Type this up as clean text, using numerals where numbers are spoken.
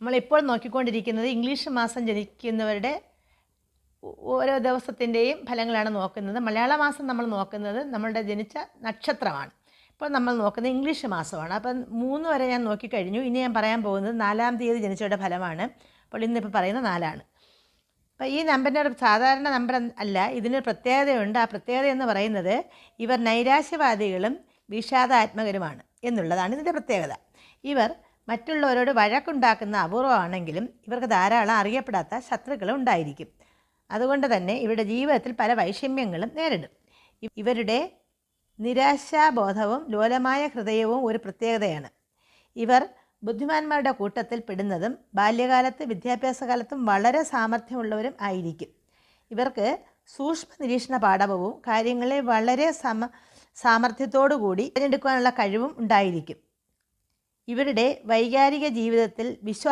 നമ്മളിപ്പോൾ നോക്കിക്കൊണ്ടിരിക്കുന്നത് ഇംഗ്ലീഷ് മാസം ജനിക്കുന്നവരുടെ ഓരോ ദിവസത്തിൻ്റെയും ഫലങ്ങളാണ് നോക്കുന്നത്. മലയാള മാസം നമ്മൾ നോക്കുന്നത് നമ്മളുടെ ജനിച്ച നക്ഷത്രമാണ്. ഇപ്പോൾ നമ്മൾ നോക്കുന്നത് ഇംഗ്ലീഷ് മാസമാണ്. അപ്പം 3 വരെ ഞാൻ നോക്കിക്കഴിഞ്ഞു. ഇനി ഞാൻ പറയാൻ പോകുന്നത് 4-ാം തീയതി ജനിച്ചവരുടെ ഫലമാണ്. അപ്പോൾ ഇന്നിപ്പോൾ പറയുന്നത് 4ആണ്. അപ്പോൾ ഈ നമ്പറിൻ്റെ ഒരു സാധാരണ നമ്പർ അല്ല, ഇതിനൊരു പ്രത്യേകതയുണ്ട്. ആ പ്രത്യേകത എന്ന് പറയുന്നത് ഇവർ നൈരാശ്യവാദികളും വിഷാദാത്മകരുമാണ് എന്നുള്ളതാണ് ഇതിൻ്റെ പ്രത്യേകത. ഇവർ മറ്റുള്ളവരോട് വഴക്കുണ്ടാക്കുന്ന അപൂർവമാണെങ്കിലും ഇവർക്ക് ധാരാളം അറിയപ്പെടാത്ത ശത്രുക്കളും ഉണ്ടായിരിക്കും. അതുകൊണ്ട് തന്നെ ഇവരുടെ ജീവിതത്തിൽ പല വൈഷമ്യങ്ങളും നേരിടും. ഇവരുടെ നിരാശാബോധവും ലോലമായ ഹൃദയവും ഒരു പ്രത്യേകതയാണ്. ഇവർ ബുദ്ധിമാന്മാരുടെ കൂട്ടത്തിൽ പെടുന്നതും ബാല്യകാലത്ത് വിദ്യാഭ്യാസകാലത്തും വളരെ സാമർഥ്യമുള്ളവരും ആയിരിക്കും. ഇവർക്ക് സൂക്ഷ്മ നിരീക്ഷണ പാടവവും കാര്യങ്ങളെ വളരെ സാമർഥ്യത്തോടു കൂടി തിരഞ്ഞെടുക്കാനുള്ള കഴിവും ഉണ്ടായിരിക്കും. ഇവരുടെ വൈകാരിക ജീവിതത്തിൽ